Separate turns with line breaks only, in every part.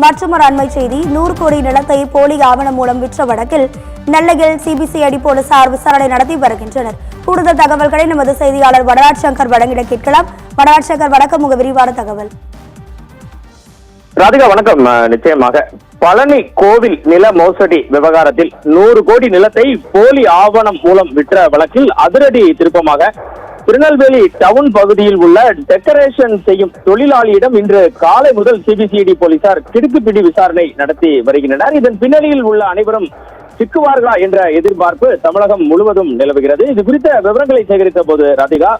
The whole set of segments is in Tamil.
மற்றொரு அண்மை செய்தி, 100 கோடி நிலத்தை போலி ஆவணம் மூலம் விற்ற வழக்கில் நெல்லையில் சிபிசிஐடி போலீசார் விசாரணை நடத்தி வருகின்றனர். கூடுதல் தகவல்களை நமது செய்தியாளர் வடராஜ் சங்கர் வழங்கிட கேட்கலாம். வடராஜ் சங்கர், வணக்கம். உங்க விரிவான தகவல்.
ராதிகா, வணக்கம். நிச்சயமாக பழனி கோவில் நில மோசடி விவகாரத்தில் 100 கோடி நிலத்தை போலி ஆவணம் மூலம் விற்ற வழக்கில் அதிரடி திருப்பமாக திருநெல்வேலி டவுன் பகுதியில் உள்ள டெக்கரேஷன் செய்யும் தொழிலாளியிடம் இன்று காலை முதல் சிபிசிஐடி போலீசார் கிடுக்குப்பிடி விசாரணை நடத்தி வருகின்றனர். இதன் பின்னணியில் உள்ள அனைவரும் சிக்குவார்களா என்ற எதிர்பார்ப்பு தமிழகம் முழுவதும் நிலவுகிறது. இது குறித்த விவரங்களை சேகரித்த போது ராதிகா,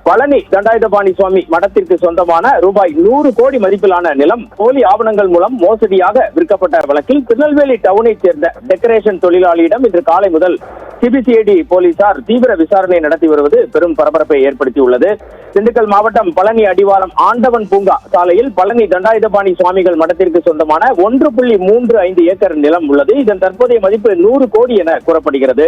பழனி தண்டாயுதபாணி சுவாமி மடத்திற்கு சொந்தமான ரூபாய் 100 கோடி மதிப்பிலான நிலம் போலி ஆவணங்கள் மூலம் மோசடியாக விற்கப்பட்ட வழக்கில் திருநெல்வேலி டவுனை சேர்ந்த டெக்கரேஷன் தொழிலாளியிடம் இன்று காலை முதல் சிபிசிஐடி போலீசார் தீவிர விசாரணை நடத்தி வருவது பெரும் பரபரப்பை ஏற்படுத்தியுள்ளது. திண்டுக்கல் மாவட்டம் பழனி அடிவாரம் ஆண்டவன் பூங்கா சாலையில் பழனி தண்டாயுதபாணி சுவாமிகள் மடத்திற்கு சொந்தமான 1.35 ஏக்கர் நிலம் உள்ளது. இதன் தற்போதைய மதிப்பு 100 கோடி என கூறப்படுகிறது.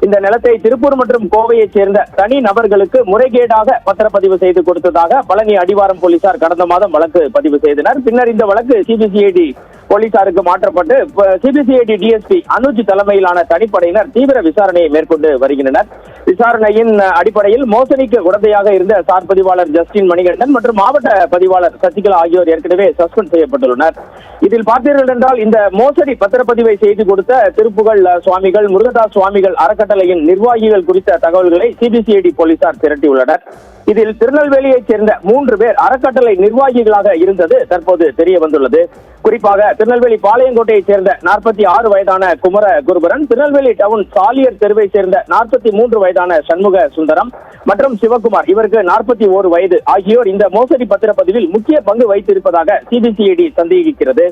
இந்த நிலத்தை திருப்பூர் மற்றும் கோவையைச் சேர்ந்த தனி நபர்களுக்கு முறைகேடாக பத்திரப்பதிவு செய்து கொடுத்ததாக பழனி அடிவாரம் போலீசார் கடந்த மாதம் வழக்கு பதிவு செய்தனர். பின்னர் இந்த வழக்கு சிபிசிஐடி போலீசாருக்கு மாற்றப்பட்டு சிபிசிஐடி டிஎஸ்பி அனுஜ் தலைமையிலான தனிப்படையினர் தீவிர விசாரணையை மேற்கொண்டு வருகின்றனர். விசாரணையின் அடிப்படையில் மோசடிக்கு உடந்தையாக இருந்த சார் பதிவாளர் ஜஸ்டின் மணிகண்டன் மற்றும் மாவட்ட பதிவாளர் சசிகலா ஆகியோர் ஏற்கனவே சஸ்பெண்ட் செய்யப்பட்டுள்ளனர். இதில் பார்த்தீர்கள் என்றால் இந்த மோசடி பத்திரப்பதிவை செய்து கொடுத்த திருப்புகழ் சுவாமிகள், முருகதாஸ் சுவாமிகள் அறக்கட்டளையின் நிர்வாகிகள் குறித்த தகவல்களை சிபிசிஐடி போலீசார் திரட்டியுள்ளனர். இதில் திருநெல்வேலியைச் சேர்ந்த 3 பேர் அறக்கட்டளை நிர்வாகிகளாக இருந்தது தற்போது தெரிய வந்துள்ளது. குறிப்பாக திருநெல்வேலி பாளையங்கோட்டையைச் சேர்ந்த 46 வயதான குமர குருபரன், திருநெல்வேலி டவுன் சாலியர் தெருவை சேர்ந்த 43 வயதான சண்முக சுந்தரம் மற்றும் சிவகுமார், இவருக்கு 41 வயது ஆகியோர் இந்த மோசடி பத்திரப்பதிவில் முக்கிய பங்கு வைத்திருப்பதாக சிபிசிஐடி சந்தேகிக்கிறது.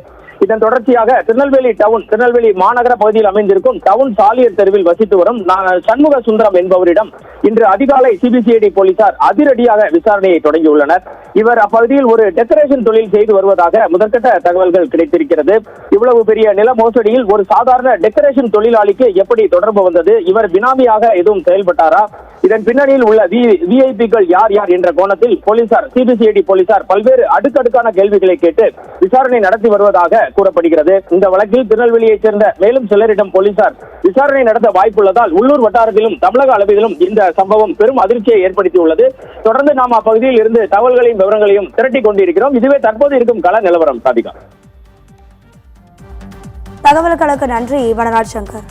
இதன் தொடர்ச்சியாக திருநெல்வேலி மாநகர பகுதியில் அமைந்திருக்கும் டவுன் சாலியர் தெருவில் வசித்து வரும் சண்முக சுந்தரம் என்பவரிடம் இன்று அதிகாலை சிபிசிஐடி போலீசார் அதிரடியாக விசாரணையை தொடங்கியுள்ளனர். இவர் அப்பகுதியில் ஒரு டெக்கரேஷன் தொழில் செய்து வருவதாக முதற்கட்ட தகவல்கள் கிடைத்திருக்கிறது. இவ்வளவு பெரிய நில மோசடியில் ஒரு சாதாரண டெக்கரேஷன் தொழிலாளிக்கு எப்படி தொடர்பு வந்தது? இவர் பினாமியாக எதுவும் செயல்பட்டாரா? இதன் பின்னணியில் உள்ள விஐபிக்கள் யார் யார் என்ற கோணத்தில் சிபிசிஐடி போலீசார் பல்வேறு அடுக்கடுக்கான கேள்விகளை கேட்டு விசாரணை நடத்தி வருவதாக கூறப்படுகிறது. இந்த வழக்கில் திருநெல்வேலியைச் சேர்ந்த மேலும் சிலரிடம் போலீசார் விசாரணை நடத்த வாய்ப்புள்ளதால் உள்ளூர் வட்டாரத்திலும் தமிழக அளவிலும் இந்த சம்பவம் பெரும் அதிர்ச்சியை ஏற்படுத்தியுள்ளது. தொடர்ந்து நாம் அப்பகுதியில் இருந்து தகவல்களையும் விவரங்களையும் திரட்டிக் கொண்டிருக்கிறோம். இதுவே தற்போது இருக்கும் கள நிலவரம். சாதிகா,
தகவல்களுக்கு நன்றி வடராஜ் சங்கர்.